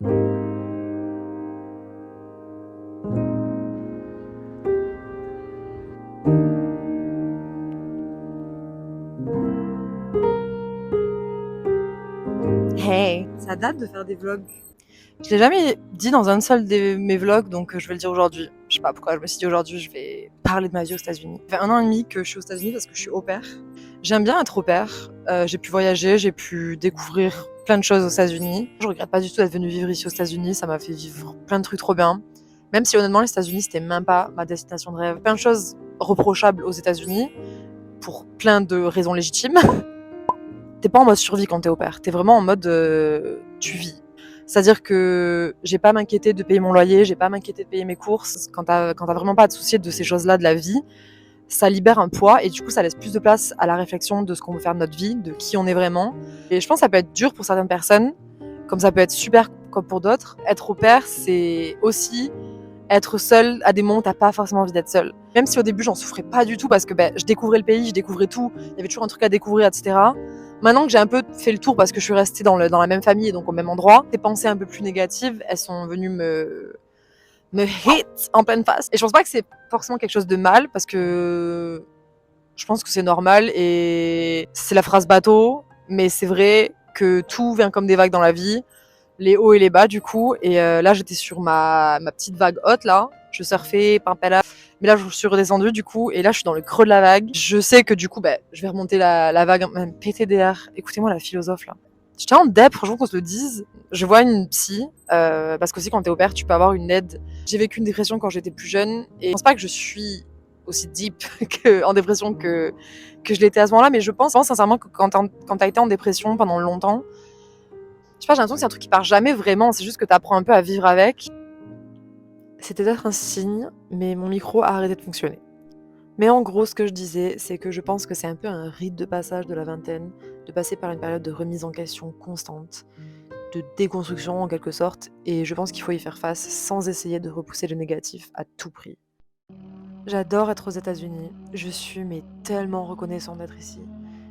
Hey, ça date de faire des vlogs. Je l'ai jamais dit dans un seul de mes vlogs, donc je vais le dire aujourd'hui. Je sais pas pourquoi je me suis dit aujourd'hui, je vais parler de ma vie aux États-Unis. Ça fait 1 an et demi que je suis aux États-Unis parce que je suis au pair. J'aime bien être au pair. J'ai pu voyager, j'ai pu découvrir plein de choses aux États-Unis. Je regrette pas du tout d'être venue vivre ici aux États-Unis. Ça m'a fait vivre plein de trucs trop bien. Même si honnêtement, les États-Unis, c'était même pas ma destination de rêve. Plein de choses reprochables aux États-Unis pour plein de raisons légitimes. T'es pas en mode survie quand t'es au pair. T'es vraiment en mode tu vis. C'est-à-dire que j'ai pas à m'inquiéter de payer mon loyer, j'ai pas à m'inquiéter de payer mes courses. Quand t'as vraiment pas à te soucier de ces choses-là de la vie, ça libère un poids et du coup ça laisse plus de place à la réflexion de ce qu'on veut faire de notre vie, de qui on est vraiment. Et je pense que ça peut être dur pour certaines personnes, comme ça peut être super comme pour d'autres. Être au pair, c'est aussi être seul à des moments où t'as pas forcément envie d'être seul. Même si au début j'en souffrais pas du tout parce que je découvrais le pays, je découvrais tout, il y avait toujours un truc à découvrir, etc. Maintenant que j'ai un peu fait le tour parce que je suis restée dans la même famille et donc au même endroit, tes pensées un peu plus négatives, elles sont venues me hit en pleine face. Et je pense pas que c'est forcément quelque chose de mal parce que je pense que c'est normal et c'est la phrase bateau, mais c'est vrai que tout vient comme des vagues dans la vie, les hauts et les bas du coup. Et là j'étais sur ma petite vague haute là, je surfais, pimpais. Mais là, je suis redescendue du coup, et là, je suis dans le creux de la vague. Je sais que du coup, je vais remonter la vague, même PTDR. Écoutez-moi la philosophe là. J'étais en dep, franchement qu'on se le dise. Je vois une psy, parce qu'aussi quand t'es au père, tu peux avoir une aide. J'ai vécu une dépression quand j'étais plus jeune, et je pense pas que je suis aussi deep en dépression que je l'étais à ce moment-là, mais je pense sincèrement que quand t'as été en dépression pendant longtemps, je sais pas, j'ai l'impression que c'est un truc qui part jamais vraiment, c'est juste que t'apprends un peu à vivre avec. C'était peut-être un signe, mais mon micro a arrêté de fonctionner. Mais en gros, ce que je disais, c'est que je pense que c'est un peu un rite de passage de la vingtaine, de passer par une période de remise en question constante, de déconstruction en quelque sorte, et je pense qu'il faut y faire face sans essayer de repousser le négatif à tout prix. J'adore être aux États-Unis, je suis mais tellement reconnaissante d'être ici.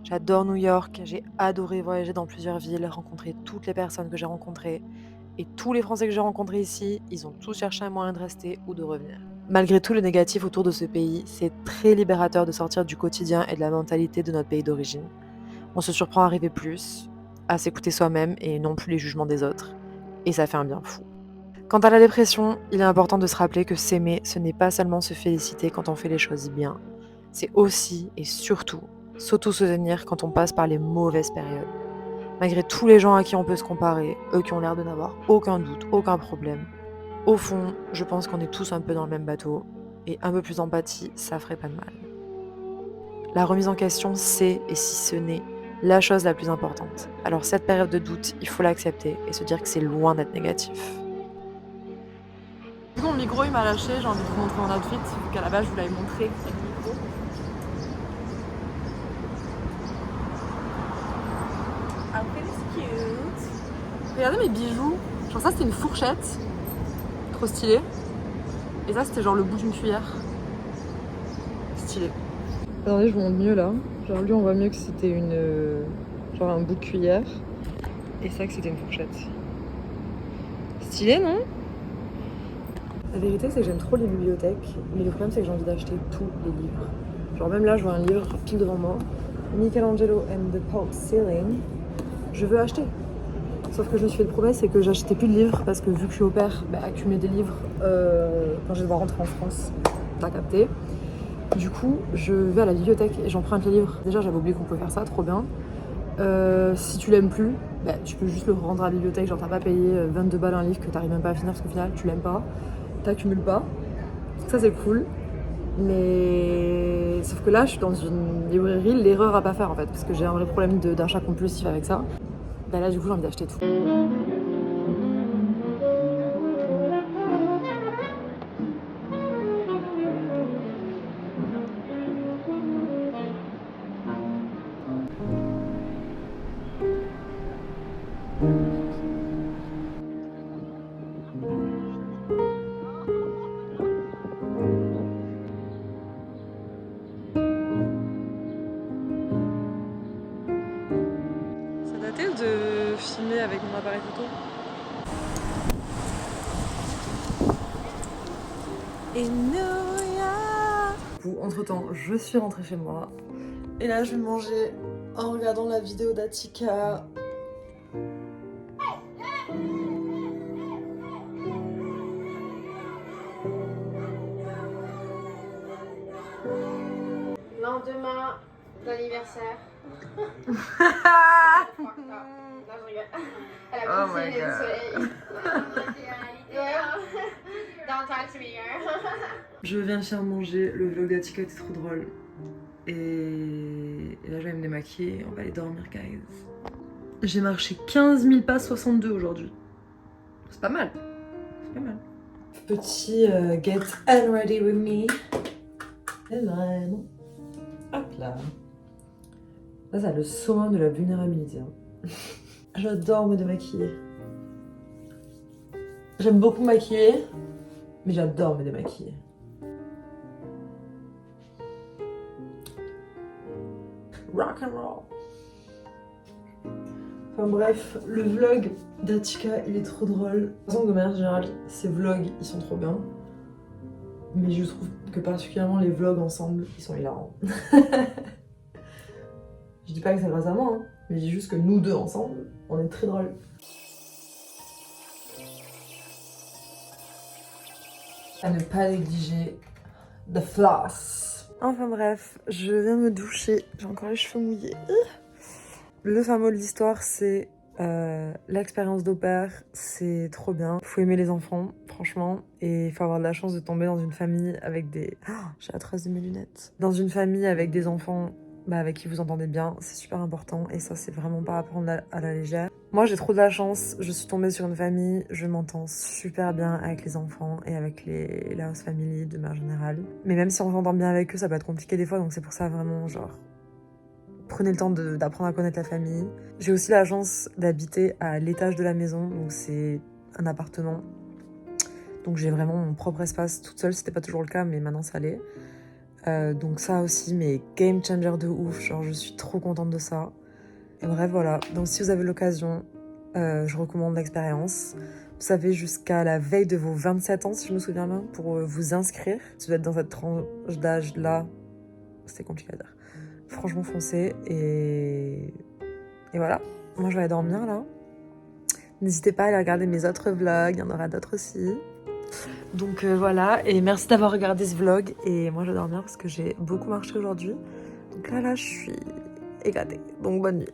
J'adore New York, j'ai adoré voyager dans plusieurs villes, rencontrer toutes les personnes que j'ai rencontrées, et tous les Français que j'ai rencontrés ici, ils ont tous cherché un moyen de rester ou de revenir. Malgré tout le négatif autour de ce pays, c'est très libérateur de sortir du quotidien et de la mentalité de notre pays d'origine. On se surprend à rêver plus, à s'écouter soi-même et non plus les jugements des autres. Et ça fait un bien fou. Quant à la dépression, il est important de se rappeler que s'aimer, ce n'est pas seulement se féliciter quand on fait les choses bien. C'est aussi et surtout s'auto-soutenir quand on passe par les mauvaises périodes. Malgré tous les gens à qui on peut se comparer, eux qui ont l'air de n'avoir aucun doute, aucun problème, au fond, je pense qu'on est tous un peu dans le même bateau, et un peu plus d'empathie, ça ferait pas de mal. La remise en question, c'est, et si ce n'est, la chose la plus importante. Alors cette période de doute, il faut l'accepter et se dire que c'est loin d'être négatif. Du coup, mon micro il m'a lâché, j'ai envie de vous montrer mon outfit, vu qu'à la base je vous l'avais montré avec le micro. Outfit is cute. Regardez mes bijoux, genre ça c'était une fourchette, trop stylé. Et ça c'était genre le bout d'une cuillère. Stylé. Attendez, je vous montre mieux là. Genre lui on voit mieux que c'était genre un bout de cuillère. Et ça que c'était une fourchette. Stylé, non? La vérité c'est que j'aime trop les bibliothèques, mais le problème c'est que j'ai envie d'acheter tous les livres. Genre même là je vois un livre pile devant moi, Michelangelo and the Pope Ceiling. Je veux acheter. Sauf que je me suis fait une promesse, c'est que j'achetais plus de livres parce que vu que je suis au pair, accumuler des livres quand je vais devoir rentrer en France, t'as capté. Du coup, je vais à la bibliothèque et j'emprunte les livres. Déjà, j'avais oublié qu'on pouvait faire ça, trop bien. Si tu l'aimes plus, tu peux juste le rendre à la bibliothèque. Genre, t'as pas payé 22 balles un livre que t'arrives même pas à finir parce qu'au final, tu l'aimes pas. T'accumules pas. Ça, c'est cool. Mais sauf que là, je suis dans une librairie, l'erreur à pas faire en fait, parce que j'ai un vrai problème d'achat compulsif avec ça. Là, du coup, j'ai envie d'acheter tout. Ça datait de filmer avec mon appareil photo. in New York. Entre temps, je suis rentrée chez moi. Et là, je vais manger en regardant la vidéo d'Atika. Lendemain d'anniversaire. Non, je rigole. Elle a piscine et le soleil. Downtown to me, Je viens de faire manger, le vlog d'Atika était trop drôle. Et là, je vais me démaquiller, on va aller dormir, guys. J'ai marché 15 000 pas, 62 aujourd'hui. C'est pas mal. C'est pas mal. Petit get unready with me. Hello. Hop là. Là, c'est le summum de la vulnérabilité. Hein. J'adore me démaquiller. J'aime beaucoup me maquiller, mais j'adore me démaquiller. Rock and roll. Enfin bref, le vlog d'Atika, il est trop drôle. De toute façon, de manière générale, ces vlogs, ils sont trop bien. Mais je trouve que particulièrement les vlogs ensemble, ils sont hilarants. Je dis pas que c'est grâce à moi, hein, mais je dis juste que nous deux ensemble, on est très drôles. À ne pas négliger the floss. Enfin bref, je viens me doucher, j'ai encore les cheveux mouillés. Le fin mot de l'histoire, c'est l'expérience d'au pair, c'est trop bien. Il faut aimer les enfants, franchement, et il faut avoir de la chance de tomber dans une famille avec des... Oh, j'ai la trace de mes lunettes. Dans une famille avec des enfants avec qui vous entendez bien, c'est super important, et ça, c'est vraiment pas à prendre à la légère. Moi, j'ai trop de la chance, je suis tombée sur une famille, je m'entends super bien avec les enfants et avec la house family de manière générale. Mais même si on s'entend bien avec eux, ça peut être compliqué des fois, donc c'est pour ça vraiment, genre... Prenez le temps d'apprendre à connaître la famille. J'ai aussi la chance d'habiter à l'étage de la maison, donc c'est un appartement. Donc j'ai vraiment mon propre espace toute seule, c'était pas toujours le cas, mais maintenant ça l'est. Donc ça aussi, mais game changer de ouf, genre je suis trop contente de ça. Et bref, voilà. Donc si vous avez l'occasion, je recommande l'expérience. Vous avez jusqu'à la veille de vos 27 ans, si je me souviens bien, pour vous inscrire. Si vous êtes dans cette tranche d'âge-là, c'est compliqué à dire. Franchement foncez et voilà, moi je vais aller dormir là. N'hésitez pas à aller regarder mes autres vlogs, il y en aura d'autres aussi. Donc voilà, et merci d'avoir regardé ce vlog et moi je vais dormir parce que j'ai beaucoup marché aujourd'hui. Donc là je suis éclatée, donc bonne nuit.